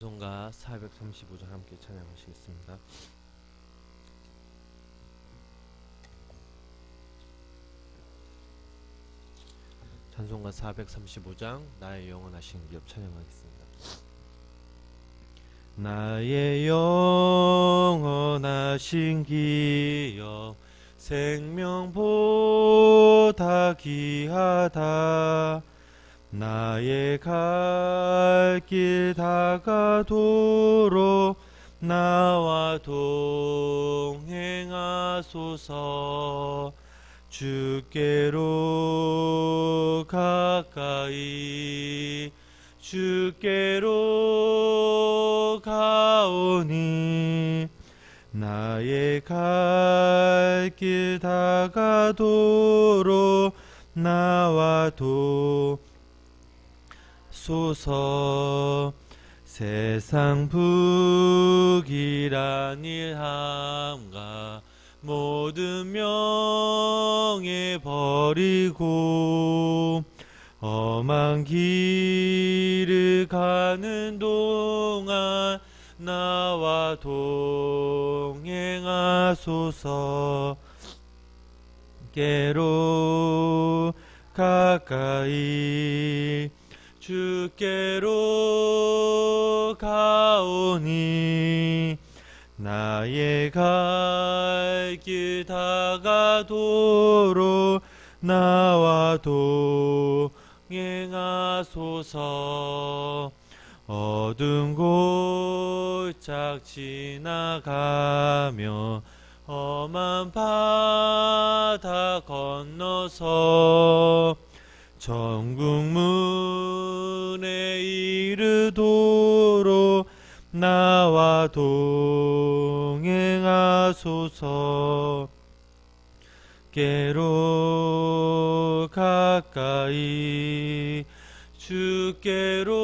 찬송가 435장 함께 찬양하시겠습니다. 찬송가 435장 나의 영원하신 기업 찬양하겠습니다. 나의 영원하신 기업 생명보다 귀하다. 나의 갈 길 다가도록 나와 동행하소서. 주께로 가까이 주께로 가오니 나의 갈 길 다가도록 나와 소서. 세상 북이란 일함과 모든 명예 버리고 험한 길을 가는 동안 나와 동행하소서. 주께로 가까이 주께로 가오니 나의 갈 길 다가도록 나와 동행하소서. 어두운 골짝 지나가며 험한 바다 건너서 천국 문에 이르도록 나와 동행하소서. 주께로 가까이 주께로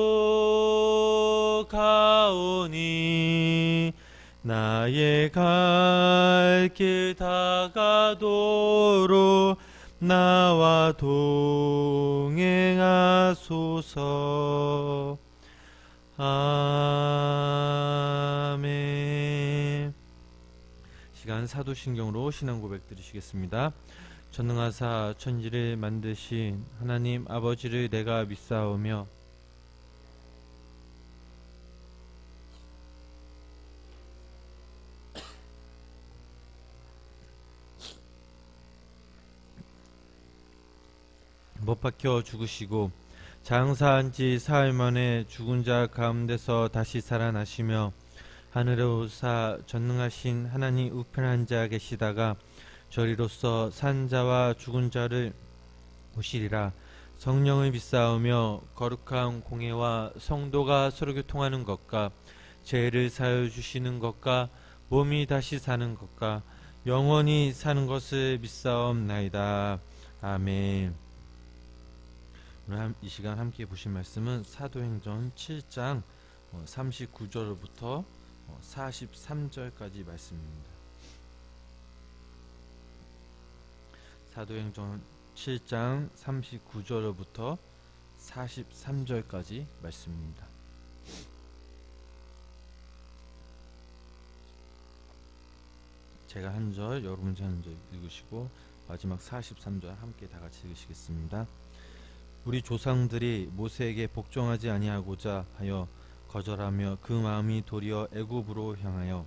가오니 나의 갈 길 다가도록 나와 동행하소서. 아멘. 시간 사도신경으로 신앙 고백 드리시겠습니다. 전능하사 천지를 만드신 하나님 아버지를 내가 믿사오며 못 박혀 죽으시고 장사한 지 사흘 만에 죽은 자 가운데서 다시 살아나시며 하늘에 오사 전능하신 하나님 우편한 자 계시다가 저리로서 산 자와 죽은 자를 보시리라. 성령을 믿사오며 거룩한 공회와 성도가 서로 교통하는 것과 죄를 사하여 주시는 것과 몸이 다시 사는 것과 영원히 사는 것을 믿사옵나이다. 아멘. 오늘 이 시간 함께 보실 말씀은 사도행전 7장 39절부터 43절까지 말씀입니다. 사도행전 7장 39절부터 43절까지 말씀입니다. 제가 한 절, 여러분이 한 절 읽으시고 마지막 43절 함께 다 같이 읽으시겠습니다. 우리 조상들이 모세에게 복종하지 아니하고자 하여 거절하며 그 마음이 도리어 애굽으로 향하여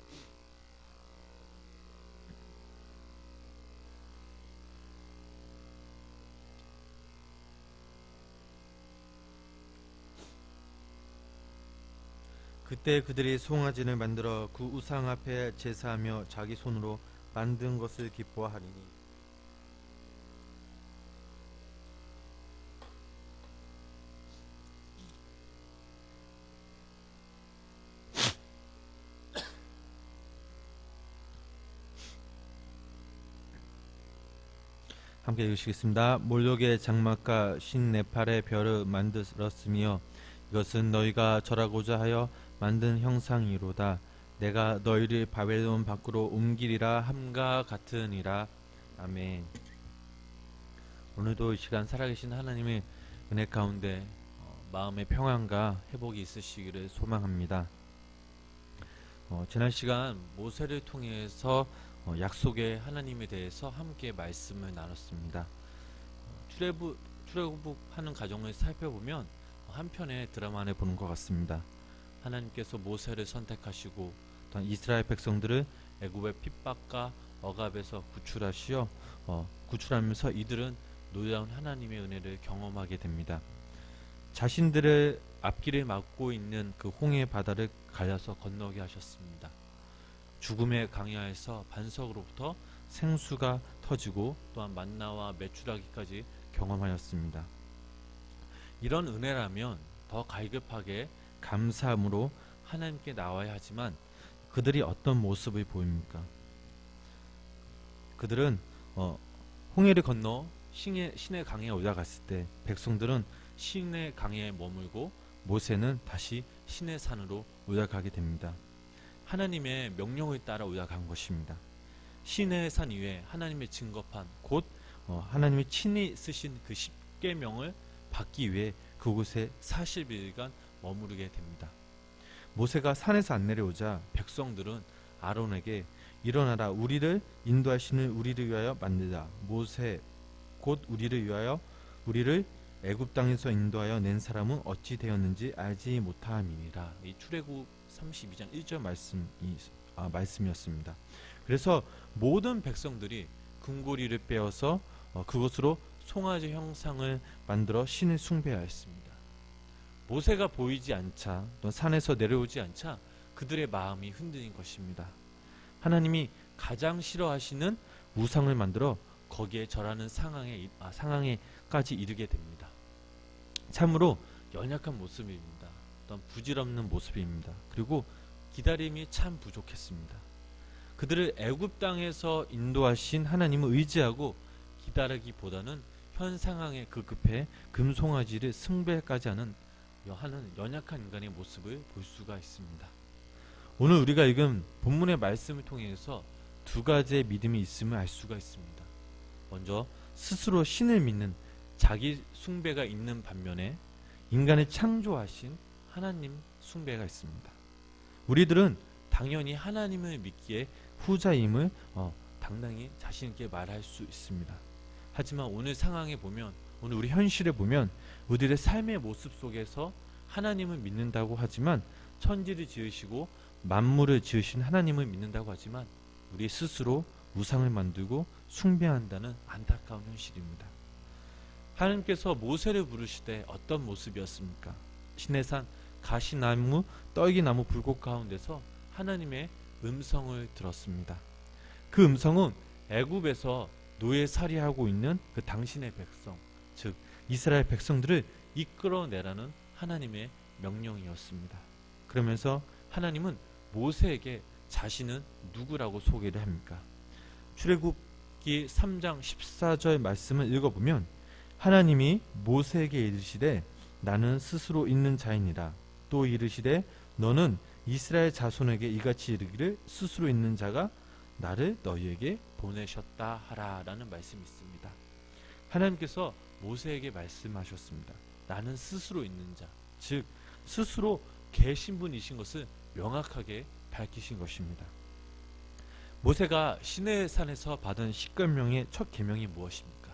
그때 그들이 송아지를 만들어 그 우상 앞에 제사하며 자기 손으로 만든 것을 기뻐하리니 함께 읽으시겠습니다. 몰록의 장막과 신네팔의 별을 만들었으며 이것은 너희가 절하고자 하여 만든 형상이로다. 내가 너희를 바벨론 밖으로 옮기리라 함과 같으니라. 아멘. 오늘도 이 시간 살아계신 하나님의 은혜 가운데 마음의 평안과 회복이 있으시기를 소망합니다. 지난 시간 모세를 통해서 약속의 하나님에 대해서 함께 말씀을 나눴습니다. 출애굽하는 과정을 살펴보면 한편의 드라마를 보는 것 같습니다. 하나님께서 모세를 선택하시고 또한 이스라엘 백성들을 애굽의 핍박과 억압에서 구출하면서 이들은 놀라운 하나님의 은혜를 경험하게 됩니다. 자신들의 앞길을 막고 있는 그 홍해 바다를 갈라서 건너게 하셨습니다. 죽음의 강야에서 반석으로부터 생수가 터지고 또한 만나와 메추라기까지 경험하였습니다. 이런 은혜라면 더 갈급하게 감사함으로 하나님께 나와야 하지만 그들이 어떤 모습을 보입니까? 그들은 홍해를 건너 신의 강에 올라갔을 때 백성들은 신의 강에 머물고 모세는 다시 신의 산으로 올라가게 됩니다. 하나님의 명령을 따라 올라간 것입니다. 신의 산 위에 하나님의 증거판 곧 하나님이 친히 쓰신 그 십계명을 받기 위해 그곳에 40일간 머무르게 됩니다. 모세가 산에서 안 내려오자 백성들은 아론에게 일어나라 우리를 인도하시는 우리를 위하여 만들라. 모세 곧 우리를 애굽 땅에서 인도하여 낸 사람은 어찌 되었는지 알지 못함이니라. 이 출애굽 32장 1절 말씀이었습니다. 그래서 모든 백성들이 금고리를 빼어서 그것으로 송아지 형상을 만들어 신을 숭배하였습니다. 모세가 보이지 않자 또 산에서 내려오지 않자 그들의 마음이 흔들린 것입니다. 하나님이 가장 싫어하시는 우상을 만들어 거기에 절하는 상황에까지 이르게 됩니다. 참으로 연약한 모습입니다. 또한 부질없는 모습입니다. 그리고 기다림이 참 부족했습니다. 그들을 애굽 땅에서 인도하신 하나님을 의지하고 기다리기보다는 현 상황에 급급해 금송아지를 숭배까지 하는 연약한 인간의 모습을 볼 수가 있습니다. 오늘 우리가 읽은 본문의 말씀을 통해서 두 가지의 믿음이 있음을 알 수가 있습니다. 먼저 스스로 신을 믿는 자기 숭배가 있는 반면에 인간을 창조하신 하나님 숭배가 있습니다. 우리들은 당연히 하나님을 믿기에 후자임을 당당히 자신 있게 말할 수 있습니다. 하지만 오늘 상황에 보면 오늘 우리 현실에 보면 우리들의 삶의 모습 속에서 하나님을 믿는다고 하지만 천지를 지으시고 만물을 지으신 하나님을 믿는다고 하지만 우리 스스로 우상을 만들고 숭배한다는 안타까운 현실입니다. 하나님께서 모세를 부르시되 어떤 모습이었습니까? 시내산 가시나무 떨기나무 불꽃 가운데서 하나님의 음성을 들었습니다. 그 음성은 애굽에서 노예살이하고 있는 그 당신의 백성, 즉 이스라엘 백성들을 이끌어내라는 하나님의 명령이었습니다. 그러면서 하나님은 모세에게 자신은 누구라고 소개를 합니까? 출애굽기 3장 14절 말씀을 읽어보면 하나님이 모세에게 이르시되 나는 스스로 있는 자이니라. 또 이르시되 너는 이스라엘 자손에게 이같이 이르기를 스스로 있는 자가 나를 너희에게 보내셨다 하라 라는 말씀이 있습니다. 하나님께서 모세에게 말씀하셨습니다. 나는 스스로 있는 자, 즉 스스로 계신 분이신 것을 명확하게 밝히신 것입니다. 모세가 시내산에서 받은 십계명의 첫 계명이 무엇입니까?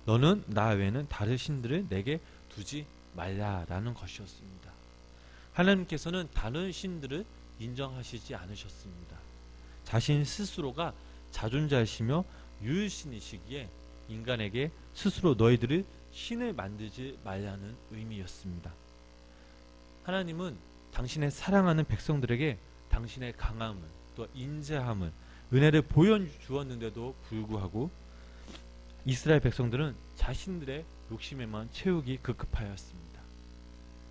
너는 나 외에는 다른 신들을 내게 두지 말라라는 것이었습니다. 하나님께서는 다른 신들을 인정하시지 않으셨습니다. 자신 스스로가 자존자이시며 유일신이시기에 인간에게 스스로 너희들을 신을 만들지 말라는 의미였습니다. 하나님은 당신의 사랑하는 백성들에게 당신의 강함을 또 인자함을 은혜를 보여주었는데도 불구하고 이스라엘 백성들은 자신들의 욕심에만 채우기 급급하였습니다.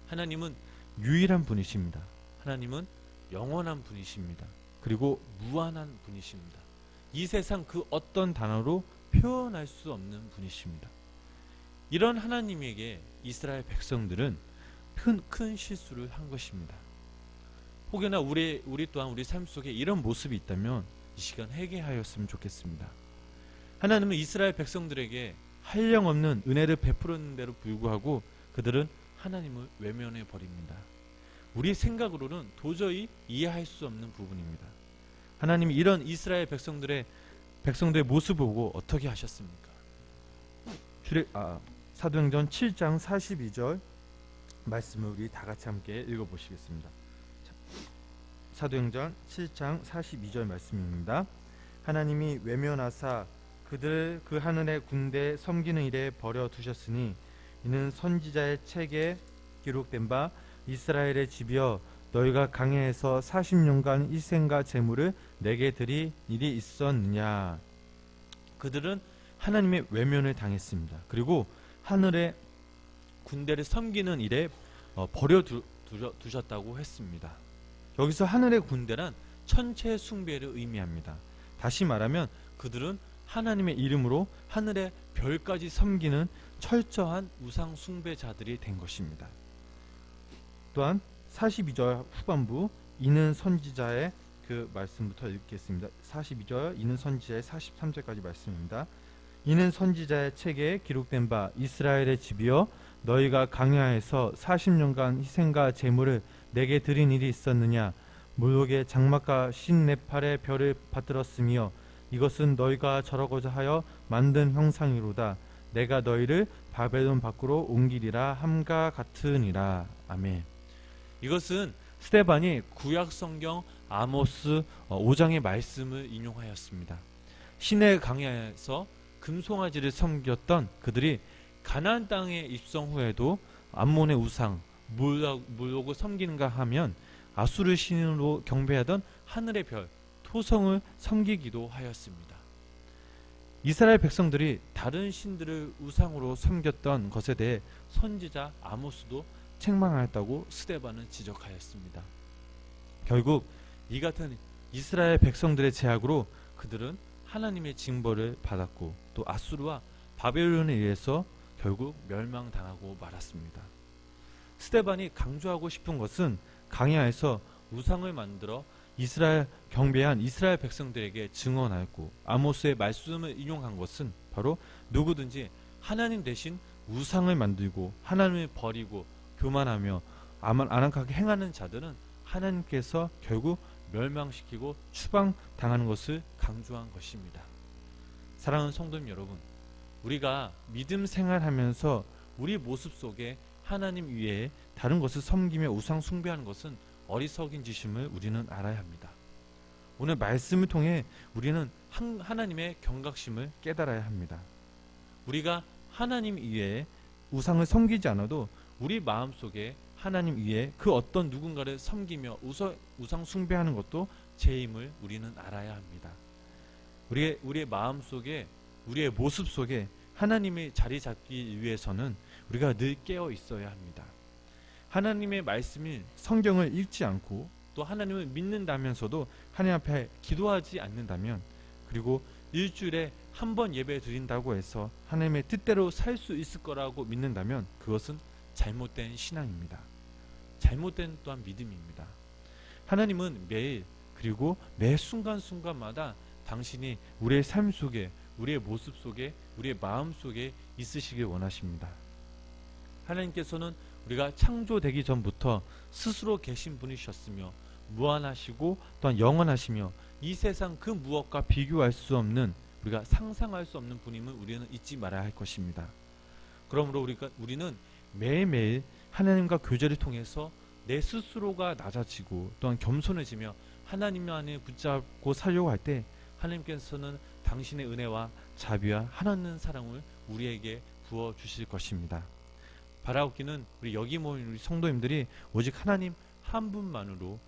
하나님은 유일한 분이십니다. 하나님은 영원한 분이십니다. 그리고 무한한 분이십니다. 이 세상 그 어떤 단어로 표현할 수 없는 분이십니다. 이런 하나님에게 이스라엘 백성들은 큰 실수를 한 것입니다. 혹여나 우리 또한 우리 삶 속에 이런 모습이 있다면 이 시간 회개하였으면 좋겠습니다. 하나님은 이스라엘 백성들에게 한량없는 은혜를 베풀었는데도 불구하고 그들은 하나님을 외면해 버립니다. 우리 생각으로는 도저히 이해할 수 없는 부분입니다. 하나님이 이런 이스라엘 백성들의 모습을 보고 어떻게 하셨습니까? 사도행전 7장 42절 말씀을 우리 다 같이 함께 읽어보시겠습니다. 사도행전 7장 42절 말씀입니다. 하나님이 외면하사 그들을 그 하늘의 군대 섬기는 일에 버려두셨으니 이는 선지자의 책에 기록된 바 이스라엘의 집이여 너희가 광야에서 40년간 희생과 제물을 내게 드릴 일이 있었느냐. 그들은 하나님의 외면을 당했습니다. 그리고 하늘의 군대를 섬기는 일에 버려두셨다고 했습니다. 여기서 하늘의 군대란 천체 숭배를 의미합니다. 다시 말하면 그들은 하나님의 이름으로 하늘의 별까지 섬기는 철저한 우상 숭배자들이 된 것입니다. 또한 42절 후반부 이는 선지자의 그 말씀부터 읽겠습니다. 42절 이는 선지자의 43절까지 말씀입니다. 이는 선지자의 책에 기록된 바 이스라엘의 집이여 너희가 광야에서 40년간 희생과 제물을 내게 드린 일이 있었느냐. 몰록의 장막과 신네팔의 별을 받들었으며 이것은 너희가 절하고자 하여 만든 형상이로다. 내가 너희를 바벨론 밖으로 옮기리라 함과 같으니라. 아멘. 이것은 스데반이 구약 성경 아모스 5장의 말씀을 인용하였습니다. 시내 광야에서 금송아지를 섬겼던 그들이 가나안 땅에 입성 후에도 암몬의 우상 몰록을 섬기는가 하면 아수르 신으로 경배하던 하늘의 별 토성을 섬기기도 하였습니다. 이스라엘 백성들이 다른 신들을 우상으로 섬겼던 것에 대해 선지자 아모스도 책망하였다고 스데반은 지적하였습니다. 결국 이 같은 이스라엘 백성들의 제약으로 그들은 하나님의 징벌을 받았고 또 아수르와 바벨론에 의해서 결국 멸망당하고 말았습니다. 스데반이 강조하고 싶은 것은 광야에서 우상을 만들어 경배한 이스라엘 백성들에게 증언하였고 아모스의 말씀을 인용한 것은 바로 누구든지 하나님 대신 우상을 만들고 하나님을 버리고 교만하며 안악하게 행하는 자들은 하나님께서 결국 멸망시키고 추방당하는 것을 강조한 것입니다. 사랑하는 성도님 여러분, 우리가 믿음 생활하면서 우리 모습 속에 하나님 위에 다른 것을 섬기며 우상 숭배하는 것은 어리석인 짓임을 우리는 알아야 합니다. 오늘 말씀을 통해 우리는 하나님의 경각심을 깨달아야 합니다. 우리가 하나님 위에 우상을 섬기지 않아도 우리 마음속에 하나님 위에 그 어떤 누군가를 섬기며 우상 숭배하는 것도 죄임을 우리는 알아야 합니다. 우리의 마음속에 우리의 모습 속에 하나님의 자리 잡기 위해서는 우리가 늘 깨어 있어야 합니다. 하나님의 말씀인 성경을 읽지 않고 또 하나님을 믿는다면서도 하나님 앞에 기도하지 않는다면, 그리고 일주일에 한 번 예배 드린다고 해서 하나님의 뜻대로 살 수 있을 거라고 믿는다면 그것은 잘못된 신앙입니다. 잘못된 또한 믿음입니다. 하나님은 매일 그리고 매 순간순간마다 당신이 우리의 삶 속에, 우리의 모습 속에, 우리의 마음 속에 있으시길 원하십니다. 하나님께서는 우리가 창조되기 전부터 스스로 계신 분이셨으며 무한하시고 또한 영원하시며 이 세상 그 무엇과 비교할 수 없는, 우리가 상상할 수 없는 분임을 우리는 잊지 말아야 할 것입니다. 그러므로 우리는 매일매일 하나님과 교제를 통해서 내 스스로가 낮아지고 또한 겸손해지며 하나님 안에 붙잡고 살려고 할 때 하나님께서는 당신의 은혜와 자비와 하나님 사랑을 우리에게 부어주실 것입니다. 바라옵기는 우리 여기 모인 우리 성도님들이 오직 하나님 한 분만으로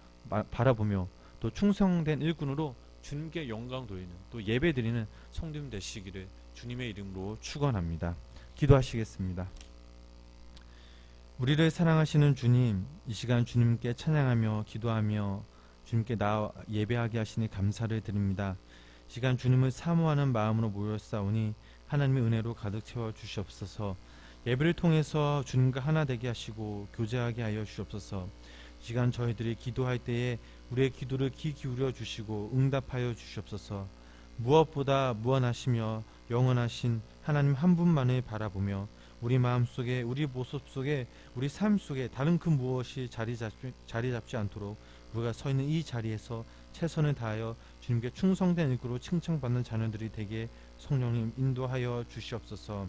바라보며 또 충성된 일꾼으로 주님께 영광 돌리는, 또 예배 드리는 성도님 되시기를 주님의 이름으로 축원합니다. 기도하시겠습니다. 우리를 사랑하시는 주님, 이 시간 주님께 찬양하며 기도하며 주님께 예배하게 하시니 감사를 드립니다. 이 시간 주님을 사모하는 마음으로 모였사오니 하나님의 은혜로 가득 채워 주시옵소서. 예배를 통해서 주님과 하나 되게 하시고 교제하게 하여 주시옵소서. 이 시간 저희들이 기도할 때에 우리의 기도를 귀 기울여 주시고 응답하여 주시옵소서. 무엇보다 무한하시며 영원하신 하나님 한 분만을 바라보며 우리 마음속에, 우리 모습 속에, 우리 삶 속에 다른 그 무엇이 자리 잡지 않도록 우리가 서 있는 이 자리에서 최선을 다하여 주님께 충성된 일구로 칭찬받는 자녀들이 되게 성령님 인도하여 주시옵소서.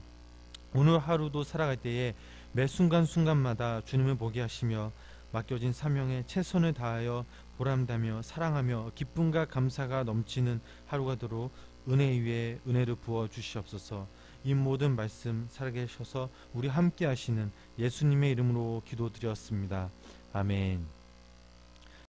오늘 하루도 살아갈 때에 매 순간순간마다 주님을 보게 하시며 맡겨진 사명에 최선을 다하여 보람다며 사랑하며 기쁨과 감사가 넘치는 하루가 되도록 은혜 위에 은혜를 부어 주시옵소서. 이 모든 말씀 살아계셔서 우리 함께 하시는 예수님의 이름으로 기도드렸습니다. 아멘.